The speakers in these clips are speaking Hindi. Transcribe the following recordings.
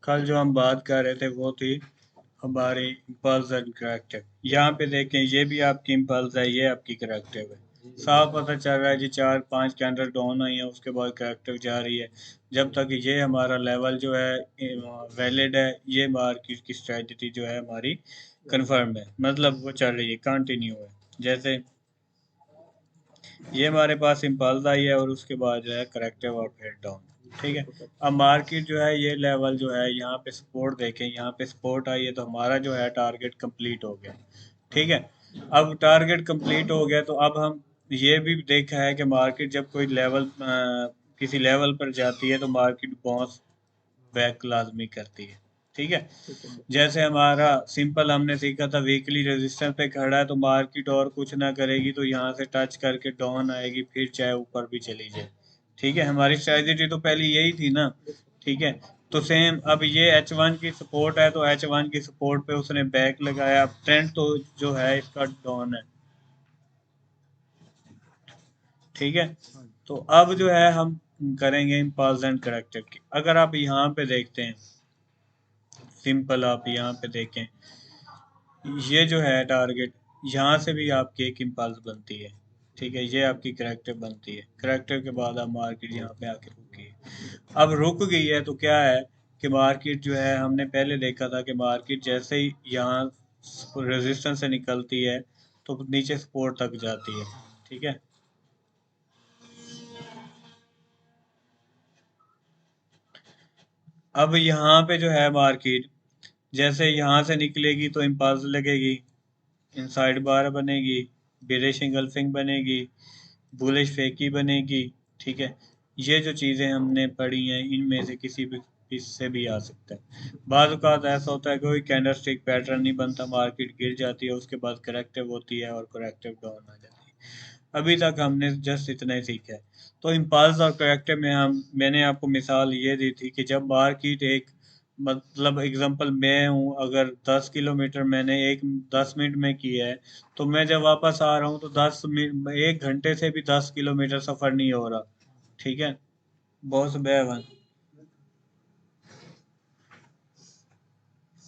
कल जो हम बात कर रहे थे वो थी हमारी इम्पल्स एंड करेक्टिव। यहाँ पे देखें, ये भी आपकी इम्पल्स है, ये आपकी करेक्टिव है। साफ पता चल रहा है जी, 4-5 कैंडल डाउन आई है, उसके बाद करेक्टिव जा रही है। जब तक ये हमारा लेवल जो है वैलिड है, ये मार्केट की स्ट्रेटजी जो है हमारी कंफर्म है, मतलब वो चल रही है, कंटिन्यू है। जैसे ये हमारे पास इम्पल्स आई है और उसके बाद जो है करेक्टिव और फिर डाउन। ठीक है, अब मार्केट जो है ये लेवल जो है यहाँ पे सपोर्ट देखें, यहाँ पे सपोर्ट आई है तो हमारा जो है टारगेट कंप्लीट हो गया। ठीक है, अब टारगेट कंप्लीट हो गया तो अब हम ये भी देखा है कि मार्केट जब कोई लेवल किसी लेवल पर जाती है तो मार्केट बाउंस बैक लाजमी करती है। ठीक है, जैसे हमारा सिंपल हमने सीखा था, वीकली रेजिस्टेंस पे खड़ा है तो मार्केट और कुछ ना करेगी तो यहाँ से टच करके डाउन आएगी, फिर चाहे ऊपर भी चली जाए। ठीक है, हमारी स्ट्रेटजी तो पहले यही थी ना। ठीक है, तो सेम अब ये H1 की सपोर्ट है तो H1 की सपोर्ट पे उसने बैक लगाया। अब ट्रेंड तो जो है इसका डाउन है। ठीक है, तो अब जो है हम करेंगे इम्पल्स एंड करेक्टिव की। अगर आप यहाँ पे देखते हैं, सिंपल आप यहाँ पे देखें, ये जो है टारगेट, यहाँ से भी आपकी एक इम्पल्स बनती है। ठीक है, ये आपकी करेक्टिव बनती है, करेक्टिव के बाद आप मार्केट यहाँ पे आके रुकी है। अब रुक गई है तो क्या है कि मार्केट जो है, हमने पहले देखा था कि मार्केट जैसे ही यहाँ रेजिस्टेंस से निकलती है तो नीचे सपोर्ट तक जाती है। ठीक है, अब यहाँ पे जो है मार्केट जैसे यहाँ से निकलेगी तो इम्पल्स लगेगी, इनसाइड बार बनेगी, बेरिश इंगल्फिंग बनेगी, बुलिश फेकी बनेगी। ठीक है, ये जो चीज़ें हमने पढ़ी हैं इनमें से किसी भी इससे भी आ सकता है। बाज़ औक़ात ऐसा होता है कि कोई कैंडलस्टिक पैटर्न नहीं बनता, मार्केट गिर जाती है, उसके बाद करेक्टिव होती है और करेक्टिव डाउन आ जाती है। अभी तक हमने जस्ट इतना ही सीखा है। तो इम्पल्स और करेक्टिव में मैंने आपको मिसाल ये दी थी कि जब मार्केट एक, मतलब एग्जांपल मैं हूँ, अगर 10 किलोमीटर मैंने 10 मिनट में किया है तो मैं जब वापस आ रहा हूँ तो 10 मिनट, 1 घंटे से भी 10 किलोमीटर सफर नहीं हो रहा। ठीक है, बहुत बेवन।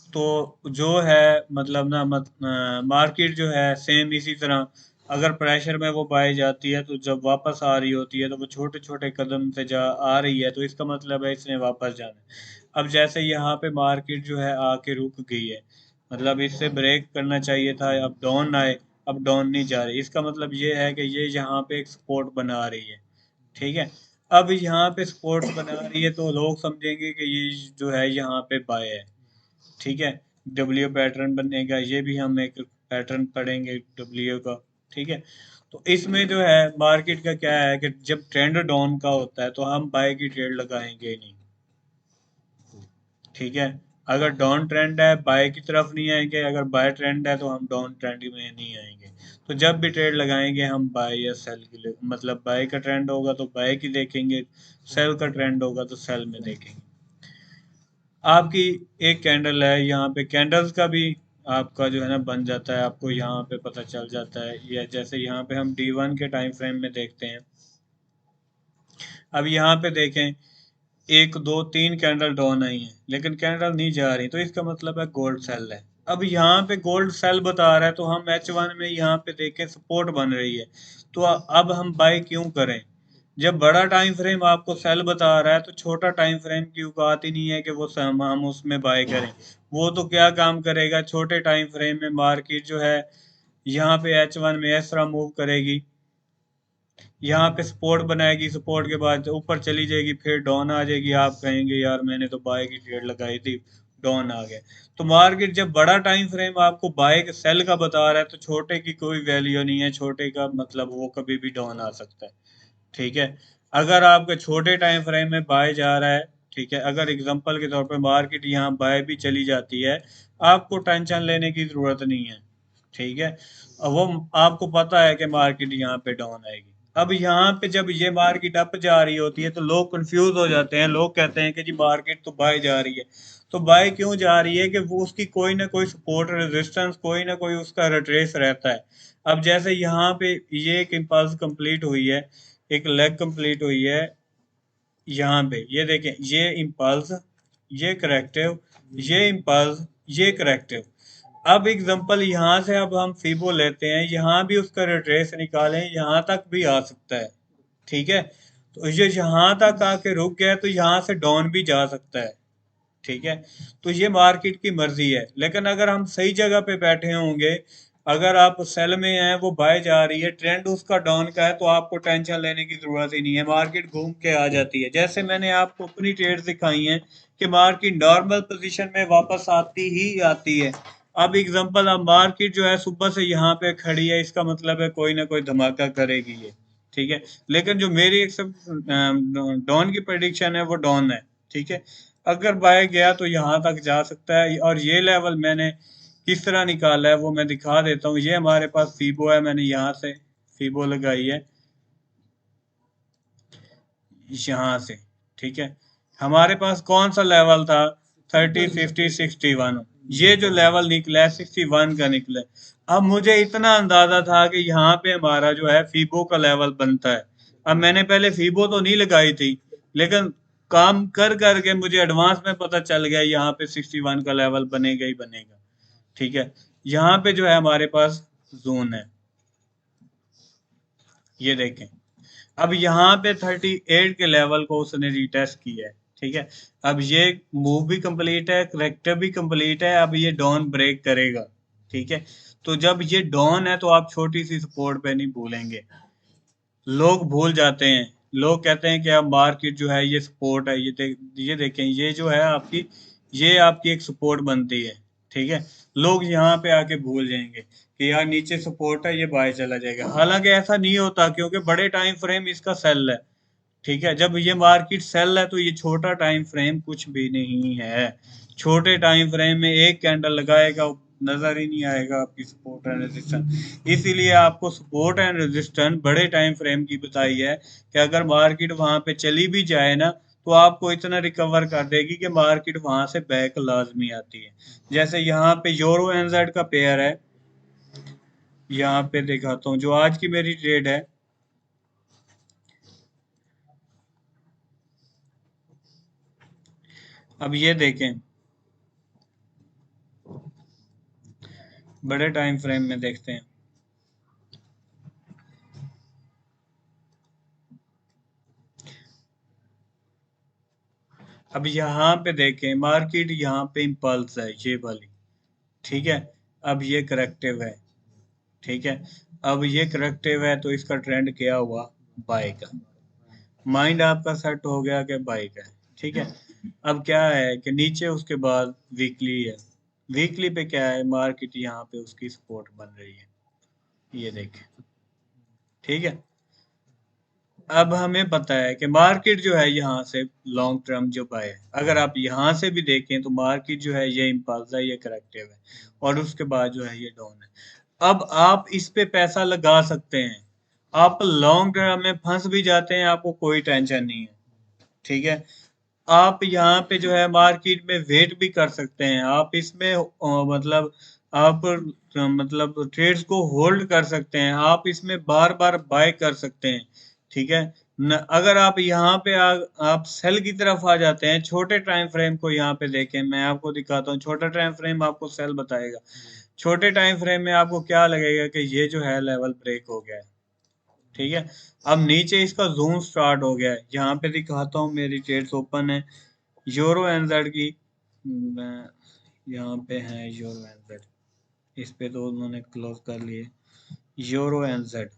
तो जो है मतलब ना मार्केट जो है सेम इसी तरह, अगर प्रेशर में वो पाई जाती है तो जब वापस आ रही होती है तो वो छोटे छोटे कदम से जा आ रही है तो इसका मतलब है इसने वापस जाना है। अब जैसे यहाँ पे मार्केट जो है आके रुक गई है, मतलब इससे ब्रेक करना चाहिए था, अब डाउन आए, अब डाउन नहीं जा रही, इसका मतलब ये है कि ये यहाँ पे एक सपोर्ट बना रही है। ठीक है, अब यहाँ पे सपोर्ट बना रही है तो लोग समझेंगे कि ये जो है यहाँ पे बाय है। ठीक है, डब्ल्यू पैटर्न बनेगा, ये भी हम एक पैटर्न पढ़ेंगे डब्ल्यू का। ठीक है, तो इसमें जो है मार्केट का क्या है कि जब ट्रेंड डाउन का होता है तो हम बाय की ट्रेड लगाएंगे नहीं। ठीक है, अगर डाउन ट्रेंड है बाय की तरफ नहीं आएंगे, अगर बाय ट्रेंड है तो हम डाउन ट्रेंड में नहीं आएंगे। तो जब भी ट्रेड लगाएंगे हम बाय या सेल के लिए, मतलब बाय का ट्रेंड होगा तो बाय की देखेंगे, सेल का ट्रेंड होगा तो सेल में देखेंगे। आपकी एक कैंडल है, यहाँ पे कैंडल्स का भी आपका जो है ना बन जाता है, आपको यहाँ पे पता चल जाता है। या जैसे यहाँ पे हम D1 के टाइम फ्रेम में देखते हैं, अब यहाँ पे देखें, 1 2 3 कैंडल डाउन आई हैं लेकिन कैंडल नहीं जा रही, तो इसका मतलब है गोल्ड सेल है। अब यहाँ पे गोल्ड सेल बता रहा है तो हम H1 में यहाँ पे देखें सपोर्ट बन रही है, तो अब हम बाय क्यों करें? जब बड़ा टाइम फ्रेम आपको सेल बता रहा है तो छोटा टाइम फ्रेम की औकात ही नहीं है कि वो हम उसमें बाय करें। वो तो क्या काम करेगा, छोटे टाइम फ्रेम में मार्केट जो है यहाँ पे H1 में इस तरह मूव करेगी, यहाँ पे सपोर्ट बनाएगी, सपोर्ट के बाद ऊपर चली जाएगी, फिर डाउन आ जाएगी, आप कहेंगे यार मैंने तो बाय की ट्रेड लगाई थी, डाउन आ गया। तो मार्केट जब बड़ा टाइम फ्रेम आपको बाय सेल का बता रहा है तो छोटे की कोई वैल्यू नहीं है, छोटे का मतलब वो कभी भी डाउन आ सकता है। ठीक है, अगर आपके छोटे टाइम फ्रेम में बाय जा रहा है, ठीक है, अगर एग्जांपल के तौर पे मार्केट यहाँ बाय भी चली जाती है, आपको टेंशन लेने की जरूरत नहीं है। ठीक है, अब वो आपको पता है कि मार्केट यहाँ पे डाउन आएगी। अब यहाँ पे जब ये मार्केट अप जा रही होती है तो लोग कंफ्यूज हो जाते हैं, लोग कहते हैं कि जी मार्केट तो बाय जा रही है। तो बाय क्यों जा रही है कि वो उसकी कोई ना कोई सपोर्ट रेजिस्टेंस, कोई ना कोई उसका रिट्रेस रहता है। अब जैसे यहाँ पे ये एक इम्पल्स कंप्लीट हुई है, एक लेग कंप्लीट हुई है, यहाँ पे ये देखें, ये इम्पल्स ये करेक्टिव, ये इम्पल्स, ये करेक्टिव। अब एग्जांपल यहाँ से अब हम फीबो लेते हैं, यहाँ भी उसका रिट्रेस निकालें, यहाँ तक भी आ सकता है। ठीक है, तो ये यहाँ तक आके रुक गया तो यहाँ से डाउन भी जा सकता है। ठीक है, तो ये मार्केट की मर्जी है, लेकिन अगर हम सही जगह पे बैठे होंगे, अगर आप सेल में हैं, वो बाय जा रही है, ट्रेंड उसका डाउन का है, तो आपको टेंशन लेने की जरूरत ही नहीं है, मार्केट घूम के आ जाती है। जैसे मैंने आपको अपनी ट्रेड दिखाई है कि मार्केट नॉर्मल पोजीशन में वापस आती ही आती है। अब एग्जांपल, अब मार्केट जो है सुबह से यहाँ पे खड़ी है, इसका मतलब है कोई ना कोई धमाका करेगी ये। ठीक है, लेकिन जो मेरी एक डॉन की प्रेडिक्शन है वो डॉन है। ठीक है, अगर बाय गया तो यहाँ तक जा सकता है, और ये लेवल मैंने किस तरह निकाला है वो मैं दिखा देता हूँ। ये हमारे पास फीबो है, मैंने यहाँ से फीबो लगाई है, यहाँ से। ठीक है, हमारे पास कौन सा लेवल था? 30, 50, 61। ये जो लेवल निकला है 61 का निकला है। अब मुझे इतना अंदाजा था कि यहाँ पे हमारा जो है फीबो का लेवल बनता है। अब मैंने पहले फीबो तो नहीं लगाई थी, लेकिन काम कर करके मुझे एडवांस में पता चल गया यहाँ पे 61 का लेवल बनेगा ही बनेगा। ठीक है, यहाँ पे जो है हमारे पास जोन है, ये देखें। अब यहाँ पे 38 के लेवल को उसने रिटेस्ट किया है। ठीक है, अब ये मूव भी कंप्लीट है, करेक्टर भी कंप्लीट है, अब ये डॉन ब्रेक करेगा। ठीक है, तो जब ये डॉन है तो आप छोटी सी सपोर्ट पे नहीं भूलेंगे। लोग भूल जाते हैं, लोग कहते हैं कि अब मार्केट जो है ये सपोर्ट है, ये देखें, ये जो है आपकी, ये आपकी एक सपोर्ट बनती है। ठीक है, लोग यहाँ पे आके भूल जाएंगे कि यार नीचे सपोर्ट है, ये बाय चला जाएगा। हालांकि ऐसा नहीं होता, क्योंकि बड़े टाइम फ्रेम इसका सेल है। ठीक है, जब ये मार्केट सेल है तो ये छोटा टाइम फ्रेम कुछ भी नहीं है। छोटे टाइम फ्रेम में एक कैंडल लगाएगा, नजर ही नहीं आएगा आपकी सपोर्ट एंड रेजिस्टेंस। इसीलिए आपको सपोर्ट एंड रेजिस्टेंस बड़े टाइम फ्रेम की बताई है कि अगर मार्केट वहां पे चली भी जाए ना, तो आपको इतना रिकवर कर देगी कि मार्केट वहां से बैक लाजमी आती है। जैसे यहाँ पे यूरो एनजेड का पेयर है, यहाँ पे दिखाता हूँ जो आज की मेरी ट्रेड है। अब ये देखें, बड़े टाइम फ्रेम में देखते हैं। अब यहाँ पे देखें, मार्केट यहाँ पे इम्पल्स है, ये वाली। ठीक है, अब ये करेक्टिव है। ठीक है, अब ये करेक्टिव है तो इसका ट्रेंड क्या हुआ? बाय का। माइंड आपका सेट हो गया कि बाय का है। ठीक है, अब क्या है कि नीचे उसके बाद वीकली है। वीकली पे क्या है? मार्केट यहाँ पे उसकी सपोर्ट बन रही है, ये देखें। ठीक है, अब हमें पता है कि मार्केट जो है यहाँ से लॉन्ग टर्म जो बाय है, अगर आप यहाँ से भी देखें तो मार्केट जो है ये इम्पल्स है, ये करेक्टिव है, और उसके बाद जो है ये डाउन है। अब आप इस पे पैसा लगा सकते हैं, आप लॉन्ग टर्म में फंस भी जाते हैं, आपको कोई टेंशन नहीं है। ठीक है, आप यहाँ पे जो है मार्केट में वेट भी कर सकते हैं, आप इसमें मतलब आप मतलब ट्रेड्स को होल्ड कर सकते हैं, आप इसमें बार बार बाय कर सकते हैं। ठीक है न, अगर आप यहाँ पे आप सेल की तरफ आ जाते हैं, छोटे टाइम फ्रेम को यहाँ पे देखें, मैं आपको दिखाता हूँ। छोटा टाइम फ्रेम आपको सेल बताएगा। छोटे टाइम फ्रेम में आपको क्या लगेगा कि ये जो है लेवल ब्रेक हो गया है। ठीक है, अब नीचे इसका जोन स्टार्ट हो गया है, यहाँ पे दिखाता हूँ, मेरी ट्रेड्स ओपन है यूरो एनजेड की। यहाँ पे है यूरो एनजेड, इस पे तो उन्होंने क्लोज कर लिए। यूरो एनजेड,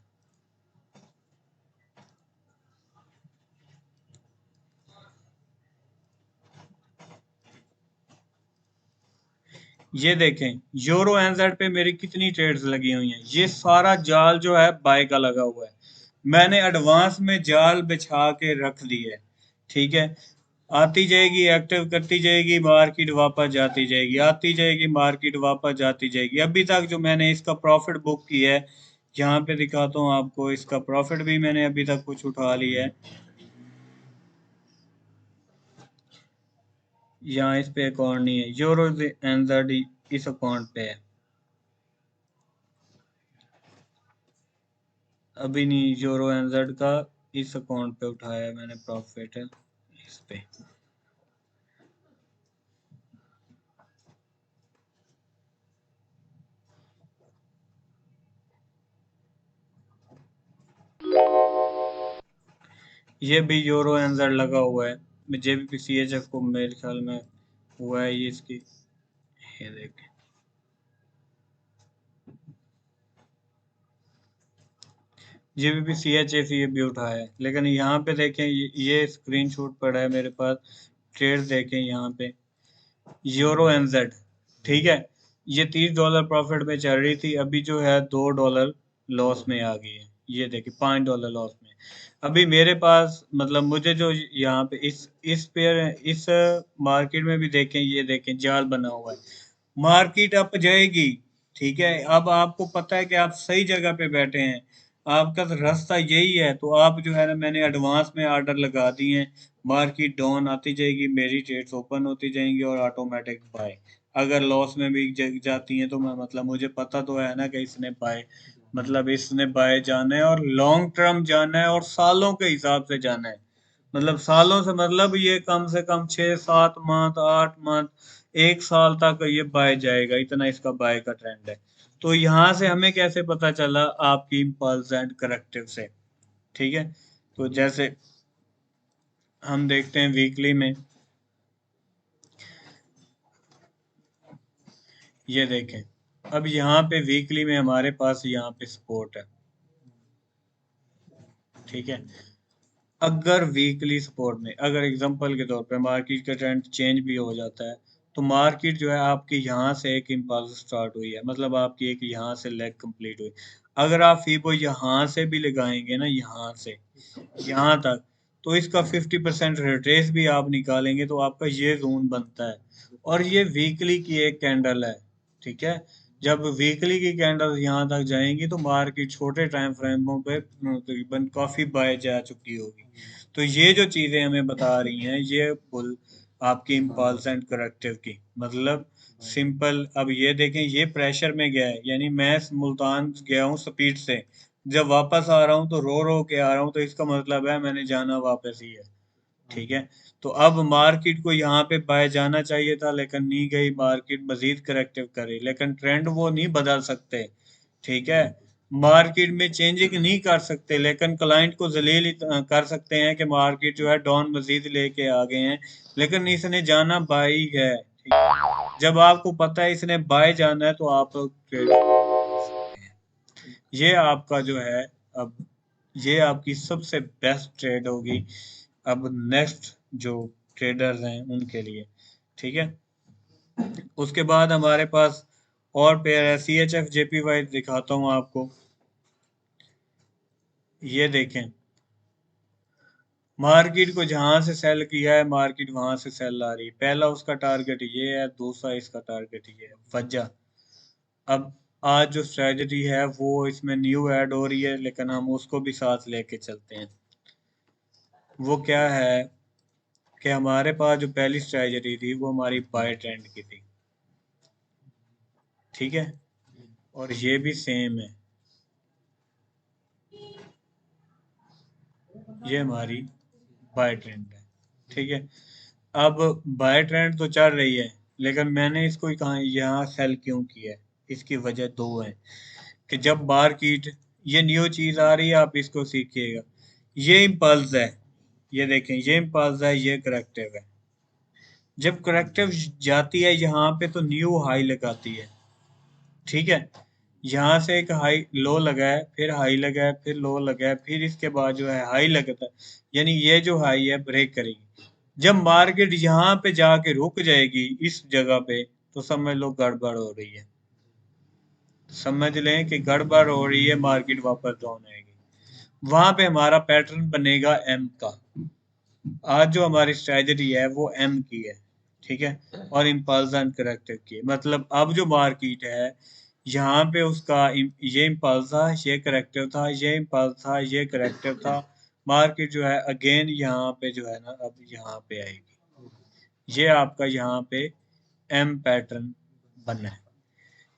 ये देखें, यूरो एनजेड पे मेरी कितनी ट्रेड्स लगी हुई हैं। ये सारा जाल जो है बाय का लगा हुआ है, मैंने एडवांस में जाल बिछा के रख दी है। ठीक है, आती जाएगी, एक्टिव करती जाएगी, मार्केट वापस जाती जाएगी, आती जाएगी, मार्केट वापस जाती जाएगी। अभी तक जो मैंने इसका प्रॉफिट बुक किया है, यहाँ पे दिखाता हूँ आपको, इसका प्रॉफिट भी मैंने अभी तक कुछ उठा लिया है। यहाँ इस पे अकाउंट नहीं है, यूरो एनजेड इस अकाउंट पे है। अभी नहीं, यूरो एनजेड का इस अकाउंट पे उठाया है मैंने प्रॉफिट है, इस पे। ये भी यूरो एनजेड लगा हुआ है, जेबीपी सीएचएफ को मेरे ख्याल में हुआ है ये इसकी, ये देखें जेबीपी सीएचएफ ये भी उठाया है, लेकिन यहाँ पे देखें ये स्क्रीनशॉट पड़ा है मेरे पास, ट्रेड देखें यहाँ पे यूरो एनजेड, ठीक है, ये $30 प्रॉफिट में चल रही थी, अभी जो है $2 लॉस में आ गई है, ये देखिए $5 लॉस में। अभी मेरे पास मतलब मुझे जो यहाँ पे इस पेयर इस मार्केट में भी देखें, ये देखें जाल बना हुआ है, मार्केट अप जाएगी, ठीक है, अब आपको पता है कि आप सही जगह पे बैठे हैं, आपका तो रास्ता यही है, तो आप जो है ना, मैंने एडवांस में ऑर्डर लगा दिए हैं, मार्केट डाउन आती जाएगी, मेरी ट्रेड्स ओपन होती जाएंगी और ऑटोमेटिक बाय, अगर लॉस में भी जाती हैं तो मैं मतलब मुझे पता तो है ना कि इसने बाय, मतलब इसने बाय जाना है और लॉन्ग टर्म जाना है और सालों के हिसाब से जाना है, मतलब सालों से मतलब ये कम से कम 6-7 मंथ 8 मंथ 1 साल तक ये बाय जाएगा, इतना इसका बाय का ट्रेंड है। तो यहाँ से हमें कैसे पता चला, आपकी इम्पल्स एंड करेक्टिव से, ठीक है, तो जैसे हम देखते हैं वीकली में, ये देखें, अब यहाँ पे वीकली में हमारे पास यहाँ पे सपोर्ट है, ठीक है, अगर वीकली सपोर्ट में अगर एग्जांपल के तौर पे मार्केट का ट्रेंड चेंज भी हो जाता है, तो मार्केट जो है आपकी यहाँ से एक इम्पल्स स्टार्ट हुई है, मतलब आपकी एक यहाँ से लेग कंप्लीट हुई, अगर आप फीबो यहाँ से भी लगाएंगे ना, यहाँ से यहाँ तक, तो इसका 50% रिट्रेस भी आप निकालेंगे तो आपका ये जोन बनता है, और ये वीकली की एक कैंडल है, ठीक है, जब वीकली की कैंडल यहाँ तक जाएंगी तो मार्केट छोटे टाइम फ्रेमों पे तकरीबन काफी बाय जा चुकी होगी, तो ये जो चीजें हमें बता रही हैं ये फुल आपकी इम्पल्स एंड करेक्टिव की, मतलब सिंपल, अब ये देखें ये प्रेशर में गया है, यानी मैं मुल्तान गया हूँ स्पीड से, जब वापस आ रहा हूँ तो रो रो के आ रहा हूँ, तो इसका मतलब है मैंने जाना वापस ही है, ठीक है, तो अब मार्केट को यहाँ पे बाय जाना चाहिए था लेकिन नहीं गई, मार्केट मजीद करेक्टिव करे, लेकिन ट्रेंड वो नहीं बदल सकते, ठीक है, मार्केट में चेंजिंग नहीं कर सकते, लेकिन क्लाइंट को जलील कर सकते हैं कि मार्केट जो है डाउन मजीद लेके आ गए हैं, लेकिन इसने जाना बाय ही है, ठीक है, जब आपको पता है इसने बाय जाना है तो आप ट्रेड कर सकते हैं, ये आपका जो है, अब ये आपकी सबसे बेस्ट ट्रेड होगी अब नेक्स्ट जो ट्रेडर्स हैं उनके लिए, ठीक है, उसके बाद हमारे पास और पेयर है सी एच एफ जेपीवाई, दिखाता हूँ आपको, ये देखें, मार्केट को जहां से सेल किया है मार्केट वहां से सेल आ रही है, पहला उसका टारगेट ये है, दूसरा इसका टारगेट ये है, वजह, अब आज जो स्ट्रेटजी है वो इसमें न्यू ऐड हो रही है, लेकिन हम उसको भी साथ लेके चलते हैं, वो क्या है कि हमारे पास जो पहली स्ट्रेटजी थी वो हमारी बाय ट्रेंड की थी, ठीक है, और ये भी सेम है, ये हमारी बाय ट्रेंड है, ठीक है, अब बाय ट्रेंड तो चल रही है, लेकिन मैंने इसको कहा यहाँ सेल क्यों किया है, इसकी वजह दो है, कि जब मार्केट, ये न्यू चीज आ रही है आप इसको सीखिएगा, ये इम्पल्स है, ये देखें ये इम्पल्स है, ये करेक्टिव है, जब करेक्टिव जाती है यहाँ पे तो न्यू हाई लगाती है, ठीक है, यहाँ से एक हाई लो लगा है, फिर हाई लगा है, फिर लो लगा है, फिर इसके बाद जो है हाई लगता है, यानी ये जो हाई है ब्रेक करेगी, जब मार्केट यहाँ पे जाके रुक जाएगी इस जगह पे, तो समझ लो गड़बड़ हो रही है, समझ लें कि गड़बड़ हो रही है, मार्केट वापस डाउन आएगी, वहां पे हमारा पैटर्न बनेगा एम का, आज जो हमारी स्ट्रेटजी है वो एम की है, ठीक है, और इम्पल्स एंड करेक्टिव की है, मतलब अब जो मार्केट है यहाँ पे उसका ये इम्पल्स था, ये करेक्टिव था, ये इम्पल्स था, ये करेक्टिव था, मार्केट जो है अगेन यहाँ पे जो है ना अब यहाँ पे आएगी, ये आपका यहाँ पे एम पैटर्न बना है,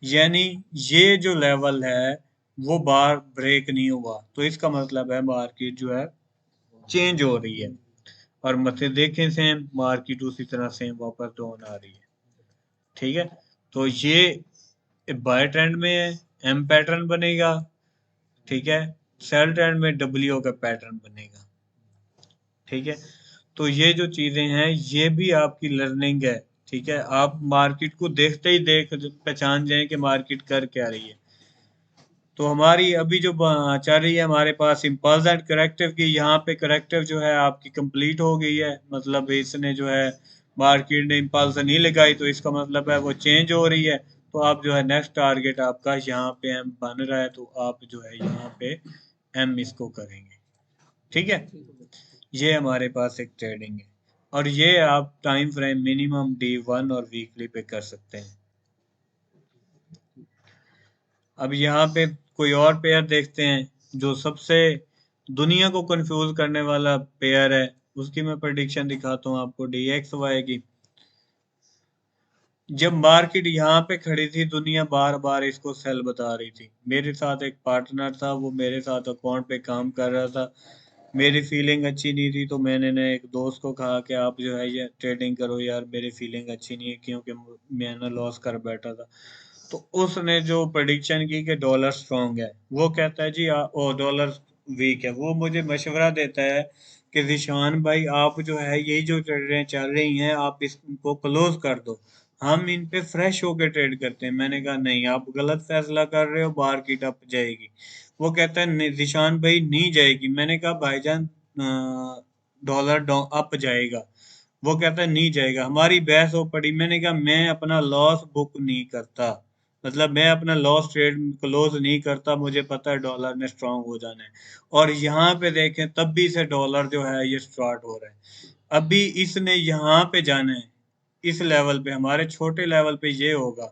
यानी ये जो लेवल है वो बार ब्रेक नहीं हुआ, तो इसका मतलब है मार्केट जो है चेंज हो रही है, और मथे देखें सेम, मार्केट उसी तरह सेम वापस डाउन आ रही है, ठीक है, तो ये बाय ट्रेंड में है, एम पैटर्न बनेगा, ठीक है, सेल ट्रेंड में डब्ल्यू का पैटर्न बनेगा, ठीक है। तो ये जो चीजें हैं ये भी आपकी लर्निंग है। ठीक है, आप मार्केट को देखते ही पहचान जाएं कि मार्केट कर क्या रही है। तो हमारी अभी जो चल रही है हमारे पास इम्पल्स एंड करेक्टिव की, यहाँ पे करेक्टिव जो है आपकी कंप्लीट हो गई है। मतलब इसने जो है मार्केट ने इम्पल्स नहीं लगाई, तो इसका मतलब है वो चेंज हो रही है। तो आप जो है नेक्स्ट टारगेट आपका यहाँ पे एम बन रहा है, तो आप जो है यहाँ पे एम इसको करेंगे। ठीक है, ये हमारे पास एक ट्रेडिंग है, और ये आप टाइम फ्रेम मिनिमम D1 और वीकली पे कर सकते हैं। अब यहाँ पे कोई और पेयर देखते हैं जो सबसे दुनिया को कंफ्यूज करने वाला पेयर है, उसकी मैं प्रेडिक्शन दिखाता हूँ आपको, DXY की। जब मार्केट यहाँ पे खड़ी थी, दुनिया बार बार इसको सेल बता रही थी। मेरे साथ एक पार्टनर था, वो मेरे साथ अकाउंट पे काम कर रहा था। मेरी फीलिंग अच्छी नहीं थी, तो मैंने ने एक दोस्त को कहा कि आप जो है ये ट्रेडिंग करो यार, मेरी फीलिंग अच्छी नहीं है, क्योंकि मैंने लॉस कर बैठा था। तो उसने जो प्रेडिक्शन की कि डॉलर स्ट्रांग है, वो कहता है जी ओ डॉलर वीक है। वो मुझे मशवरा देता है कि जिशान भाई, आप जो है यही जो ट्रेडें चल रही हैं आप इसको क्लोज कर दो, हम इन पे फ्रेश होकर ट्रेड करते हैं। मैंने कहा नहीं, आप गलत फैसला कर रहे हो, मार्केट अप जाएगी। वो कहता है नहीं जिशान भाई, नहीं जाएगी। मैंने कहा भाईजान डॉलर अप जाएगा। वो कहता है नहीं जाएगा। हमारी बहस हो पड़ी। मैंने कहा मैं अपना लॉस बुक नहीं करता, मतलब मैं अपना लॉस ट्रेड क्लोज नहीं करता, मुझे पता है डॉलर ने स्ट्रांग हो जाना है। और यहाँ पे देखें, तब भी से डॉलर जो है ये स्टार्ट हो रहा है। अभी इसने यहाँ पे जाना है, इस लेवल पे, हमारे छोटे लेवल पे ये होगा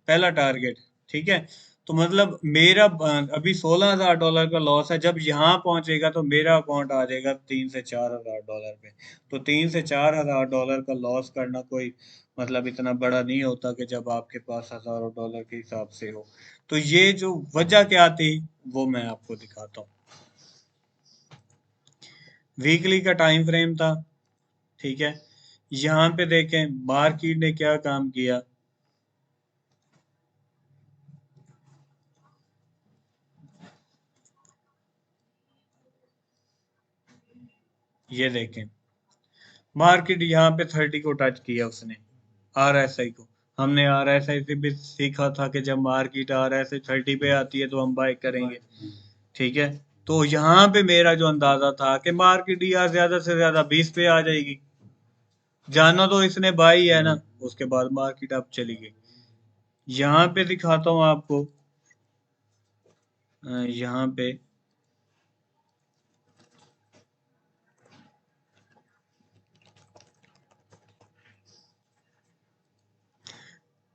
पहला टारगेट। ठीक है, तो मतलब मेरा अभी $16,000 का लॉस है। जब यहाँ पहुंचेगा तो मेरा अकाउंट आ जाएगा $3 से $4,000 पे। तो $3 से $4,000 का लॉस करना कोई मतलब इतना बड़ा नहीं होता कि जब आपके पास हजारों डॉलर के हिसाब से हो। तो ये जो वजह क्या थी वो मैं आपको दिखाता हूँ। वीकली का टाइम फ्रेम था। ठीक है, यहाँ पे देखें मार्केट ने क्या काम किया। ये देखें, मार्केट यहाँ पे 30 को टच किया उसने, RSI को। हमने RSI से भी सीखा था कि जब मार्केट RSI 30 पे आती है तो हम बाय करेंगे। ठीक है, तो यहाँ पे मेरा जो अंदाजा था कि मार्केट या ज्यादा से ज्यादा 20 पे आ जाएगी। जाना तो इसने बाई है ना। उसके बाद मार्केट अब चली गई। यहाँ पे दिखाता हूँ आपको, यहाँ पे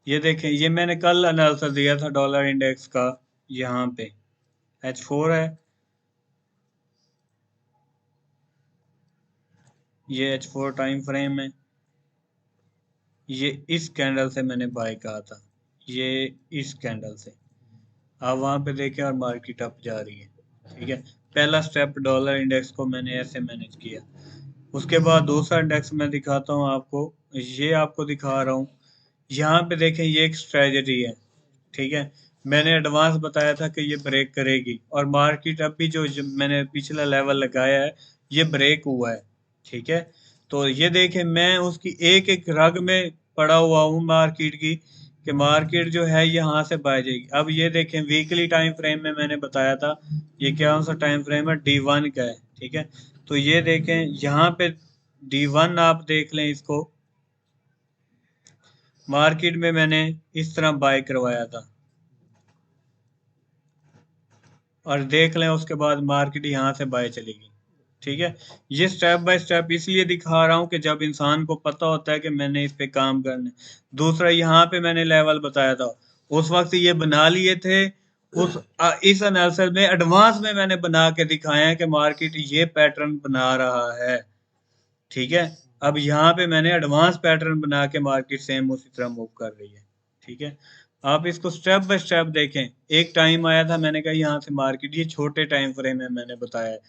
ये देखें, ये मैंने कल एनालिसिस दिया था डॉलर इंडेक्स का। यहाँ पे H4 है, ये H4 टाइम फ्रेम है। ये इस कैंडल से मैंने बाय कहा था, ये इस कैंडल से। आप वहां पे देखें और मार्केट अप जा रही है। ठीक है, पहला स्टेप डॉलर इंडेक्स को मैंने ऐसे मैनेज किया। उसके बाद दूसरा इंडेक्स मैं दिखाता हूँ आपको, ये आपको दिखा रहा हूँ। यहाँ पे देखें, ये एक स्ट्रेटजी है। ठीक है, मैंने एडवांस बताया था कि ये ब्रेक करेगी, और मार्केट अब भी जो मैंने पिछला लेवल लगाया है ये ब्रेक हुआ है। ठीक है, तो ये देखें, मैं उसकी एक एक रग में पड़ा हुआ हूँ मार्केट की, कि मार्केट जो है यहाँ से बाय जाएगी। अब ये देखें, वीकली टाइम फ्रेम में मैंने बताया था, ये क्या सा टाइम फ्रेम है, D1 का है। ठीक है, तो ये देखें यहाँ पे D1 आप देख लें इसको, मार्केट में मैंने इस तरह बाय करवाया था, और देख लें उसके बाद मार्केट यहाँ से बाय चलेगी। ठीक है, ये स्टेप बाय स्टेप इसलिए दिखा रहा हूँ कि जब इंसान को पता होता है कि मैंने इस पे काम करना है। दूसरा, यहाँ पे मैंने लेवल बताया था, उस वक्त ये बना लिए थे। इस एनालिसिस में एडवांस में मैंने बना के दिखाया है कि मार्केट ये पैटर्न बना रहा है। ठीक है, अब यहाँ पे मैंने एडवांस पैटर्न बना के मार्केट सेम उसी तरह मूव कर रही है। ठीक है, आप इसको स्टेप बाय स्टेप देखें। एक टाइम आया था, मैंने कहा यहाँ से मार्केट, ये छोटे टाइम फ्रेम में मैंने बताया है,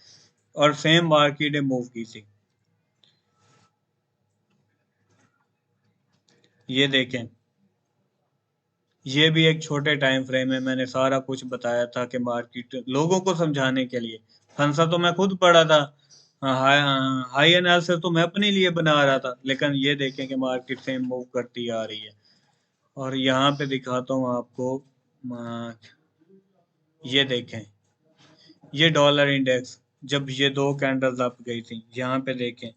और सेम मार्केट ने मूव की थी। ये देखें, ये भी एक छोटे टाइम फ्रेम में मैंने सारा कुछ बताया था कि मार्केट लोगों को समझाने के लिए, फंसा तो मैं खुद पड़ा था। हाँ, हाई एनालिसिस तो मैं अपने लिए बना रहा था, लेकिन ये देखें कि मार्केट से मूव करती आ रही है। और यहाँ पे दिखाता हूँ आपको, ये देखें, ये डॉलर इंडेक्स जब ये दो कैंडल्स अप गई थी, यहाँ पे देखें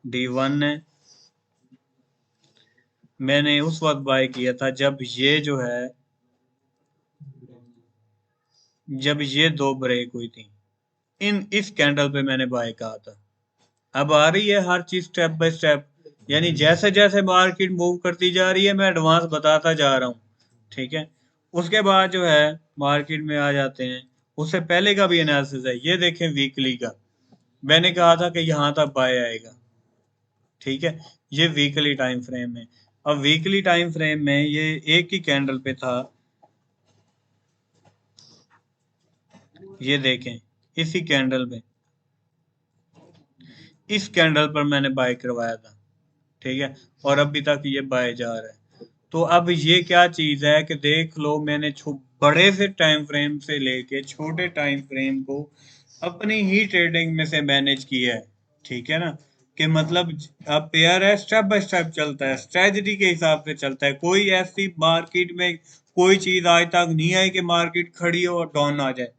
D1 है, मैंने उस वक्त बाय किया था जब ये जो है, जब ये दो ब्रेक हुई थी, इस कैंडल पे मैंने बाय कहा था। अब आ रही है हर चीज स्टेप बाय स्टेप, यानी जैसे जैसे मार्केट मूव करती जा रही है मैं एडवांस बताता जा रहा हूँ। ठीक है, उसके बाद जो है मार्केट में आ जाते हैं, उससे पहले का भी एनालिसिस है, ये देखें वीकली का, मैंने कहा था कि यहाँ तक बाय आएगा। ठीक है, ये वीकली टाइम फ्रेम में, अब वीकली टाइम फ्रेम में ये एक ही कैंडल पे था, ये देखें इसी कैंडल में, इस कैंडल पर मैंने बाय करवाया था। ठीक है, और अभी तक ये बाय जा रहा है। तो अब ये क्या चीज है कि देख लो, मैंने बड़े से टाइम फ्रेम से लेके छोटे टाइम फ्रेम को अपनी ही ट्रेडिंग में से मैनेज किया है। ठीक है ना, कि मतलब अब पेयर है, स्टेप बाय स्टेप चलता है, स्ट्रेटजी के हिसाब से चलता है। कोई ऐसी मार्केट में कोई चीज आज तक नहीं आई कि मार्केट खड़ी हो और डाउन आ जाए,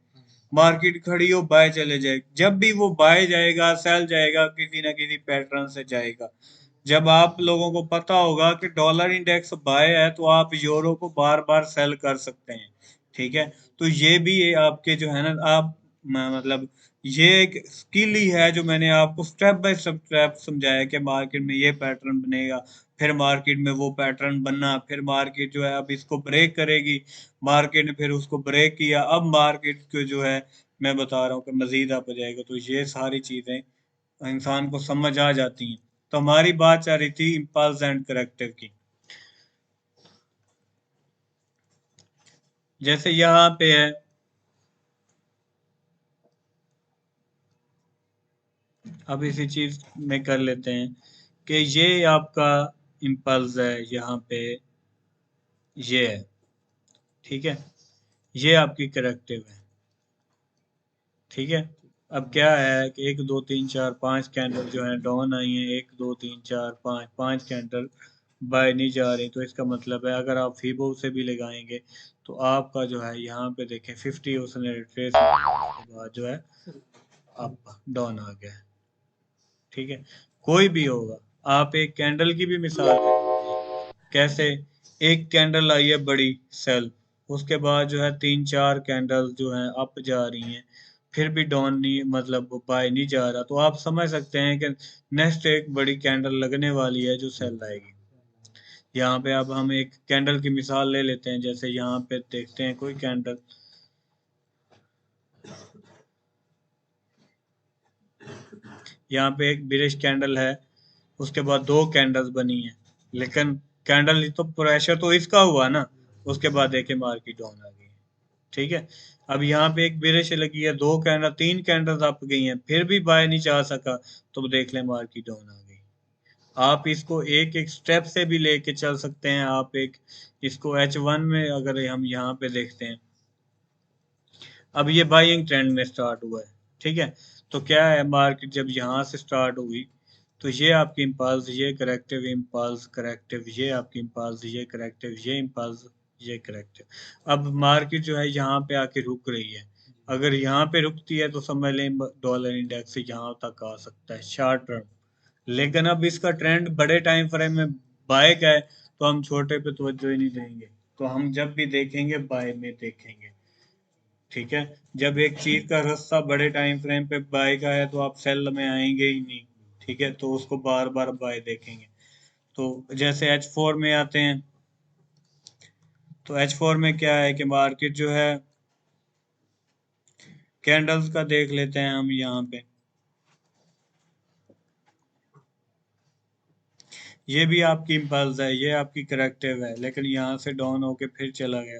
मार्केट खड़ी हो बाय चले जाए। जब भी वो बाय जाएगा सेल जाएगा, किसी ना किसी पैटर्न से जाएगा। जब आप लोगों को पता होगा कि डॉलर इंडेक्स बाय है तो आप यूरो को बार बार सेल कर सकते हैं। ठीक है, तो ये भी आपके जो है ना, आप मतलब ये एक स्किल ही है जो मैंने आपको स्टेप बाय स्टेप समझाया कि मार्केट में ये पैटर्न बनेगा, फिर मार्केट में वो पैटर्न बनना, फिर मार्केट जो है अब इसको ब्रेक करेगी, मार्केट ने फिर उसको ब्रेक किया, अब मार्केट को जो है मैं बता रहा हूँ कि मजीद अप जाएगा। तो ये सारी चीजें इंसान को समझ आ जाती हैं। तो हमारी बात चल रही थी इम्पल्स एंड करेक्टिव की। जैसे यहाँ पे है, अब इसी चीज में कर लेते हैं कि ये आपका इम्पल्स है, यहाँ पे ये है। ठीक है, ये आपकी करेक्टिव है। ठीक है, अब क्या है कि एक दो तीन चार पांच कैंडल जो है डाउन आई हैं, एक दो तीन चार पांच, पांच कैंडल बाय नहीं जा रही, तो इसका मतलब है अगर आप फीबो से भी लगाएंगे तो आपका जो है यहाँ पे देखें 50 उसने रिट्रेस के बाद जो है अप डाउन आ गया। ठीक है, कोई भी होगा, आप एक कैंडल की भी मिसाल ले सकते हैं। कैसे, एक कैंडल आई है बड़ी सेल, उसके बाद जो है तीन चार कैंडल जो है अप जा रही हैं, फिर भी डाउन नहीं, मतलब बाय नहीं जा रहा, तो आप समझ सकते हैं कि नेक्स्ट एक बड़ी कैंडल लगने वाली है जो सेल आएगी। यहाँ पे अब हम एक कैंडल की मिसाल ले लेते हैं, जैसे यहाँ पे देखते हैं कोई कैंडल, यहाँ पे एक बिरिश कैंडल है, उसके बाद दो कैंडल्स बनी है, लेकिन कैंडल तो प्रेशर तो इसका हुआ ना, उसके बाद देखे मार्केट डाउन आ गई। ठीक है, अब यहाँ पे एक बिरिश लगी है, दो कैंडल तीन कैंडल्स अप गई हैं, फिर भी बाय नहीं जा सका, तो देख लें मार्केट डाउन आ गई। आप इसको एक एक स्टेप से भी लेके चल सकते हैं। आप एक इसको H1 में अगर हम यहाँ पे देखते हैं, अब ये बाइंग ट्रेंड में स्टार्ट हुआ है। ठीक है, तो क्या है, मार्केट जब यहाँ से स्टार्ट हुई तो ये आपकी इम्पल्स, ये करेक्टिव, इम्पल्स करेक्टिव, ये आपकी इम्पल्स, ये करेक्टिव, ये इम्पल्स, ये करेक्टिव। अब मार्केट जो है यहाँ पे आके रुक रही है, अगर यहाँ पे रुकती है तो समझ लें डॉलर इंडेक्स यहाँ तक आ सकता है शॉर्ट टर्म। लेकिन अब इसका ट्रेंड बड़े टाइम फ्रेम में बाय का है, तो हम छोटे पे तवज्जो ही नहीं देंगे, तो हम जब भी देखेंगे बाय में देखेंगे। ठीक है, जब एक चीज का रास्ता बड़े टाइम फ्रेम पे बाय का है तो आप सेल में आएंगे ही नहीं। ठीक है, तो उसको बार बार बाय देखेंगे। तो जैसे H4 में आते हैं, तो H4 में क्या है कि मार्केट जो है कैंडल्स का देख लेते हैं हम यहाँ पे, ये भी आपकी इम्पल्स है, ये आपकी करेक्टिव है, लेकिन यहाँ से डाउन होके फिर चला गया।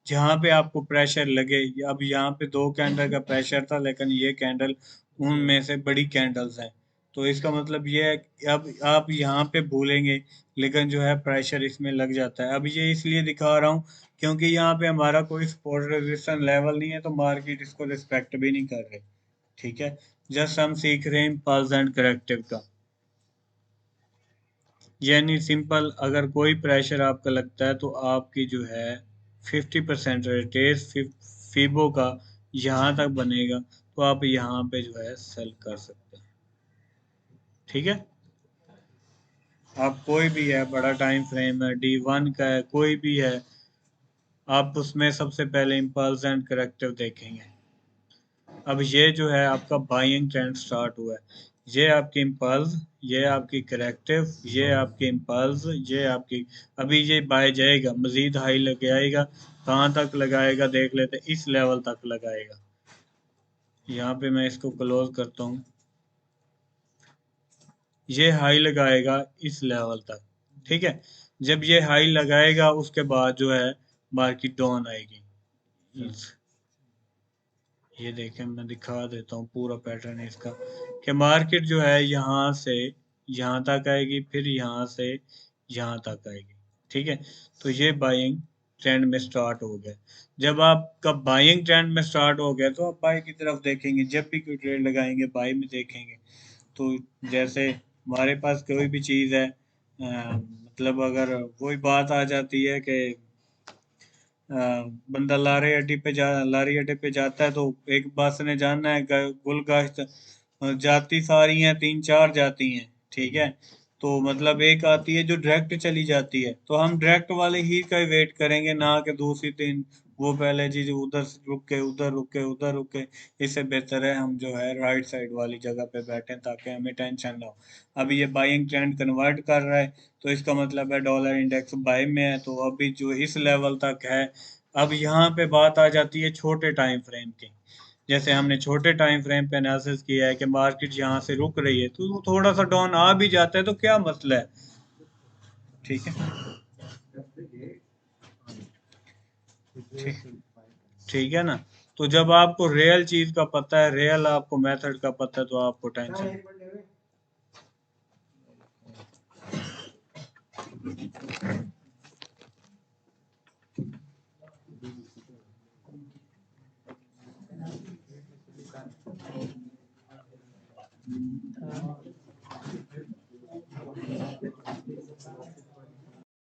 जहाँ पे आपको प्रेशर लगे, अब यहाँ पे दो कैंडल का प्रेशर था, लेकिन ये कैंडल उनमें से बड़ी कैंडल्स हैं, तो इसका मतलब ये है कि अब आप यहाँ पे भूलेंगे, लेकिन जो है प्रेशर इसमें लग जाता है। अब ये इसलिए दिखा रहा हूँ क्योंकि यहाँ पे हमारा कोई सपोर्ट रेजिस्टेंस लेवल नहीं है, तो मार्केट इसको रिस्पेक्ट भी नहीं कर रही। ठीक है, जस्ट हम सीख रहे हैं इम्पल्स एंड करेक्टिव का। यानी सिंपल, अगर कोई प्रेशर आपका लगता है तो आपकी जो है 50% रेटेज फीबो का यहाँ तक बनेगा, तो आप यहाँ पे जो है सेल कर सकते हैं। ठीक है, आप कोई भी है, बड़ा टाइम फ्रेम है, D1 का है, कोई भी है, आप उसमें सबसे पहले इम्पल्स एंड करेक्टिव देखेंगे। अब ये जो है आपका बाइंग ट्रेंड स्टार्ट हुआ है, ये आपकी इम्पल्स, ये आपकी करेक्टिव, ये आपकी इम्पल्स, ये आपकी, अभी ये बाय जाएगा, मजीद हाई लग आएगा, कहाँ तक लगाएगा देख लेते, इस लेवल तक लगाएगा। यहाँ पे मैं इसको क्लोज करता हूँ, ये हाई लगाएगा इस लेवल तक। ठीक है, जब ये हाई लगाएगा उसके बाद जो है मार्केट डाउन आएगी। ये देखें, मैं दिखा देता हूँ पूरा पैटर्न है इसका, कि मार्केट जो है यहाँ से यहाँ तक आएगी, फिर यहाँ से यहाँ तक आएगी। ठीक है, तो ये बाइंग ट्रेंड में स्टार्ट हो गया। जब आपका बाइंग ट्रेंड में स्टार्ट हो गया तो आप बाई की तरफ देखेंगे, जब भी कोई ट्रेड लगाएंगे बाई में देखेंगे। तो जैसे हमारे पास कोई भी चीज़ है, मतलब अगर वही बात आ जाती है कि बंदा लारी अड्डे पे जाता है तो एक बस ने जाना है गुलगाश्त, जाती सारी हैं, 3-4 जाती हैं। ठीक है, तो मतलब एक आती है जो डायरेक्ट चली जाती है, तो हम डायरेक्ट वाले ही का वेट करेंगे, ना कि दूसरी तीन वो पहले चीज उधर रुक के उधर रुक के उधर रुक के। इससे बेहतर है हम जो है राइट साइड वाली जगह पे बैठें, ताकि हमें टेंशन ना हो। अभी ये बाइंग ट्रेंड कन्वर्ट कर रहा है, तो इसका मतलब है डॉलर इंडेक्स बाय में है, तो अभी जो इस लेवल तक है। अब यहाँ पे बात आ जाती है छोटे टाइम फ्रेम की। जैसे हमने छोटे टाइम फ्रेम पे एनालिसिस किया है कि मार्केट यहाँ से रुक रही है, तो वो थोड़ा सा डाउन आ भी जाता है तो क्या मसला है। ठीक है, ठीक ठीक है ना। तो जब आपको रियल चीज का पता है, रियल आपको मेथड का पता है, तो आपको टेंशन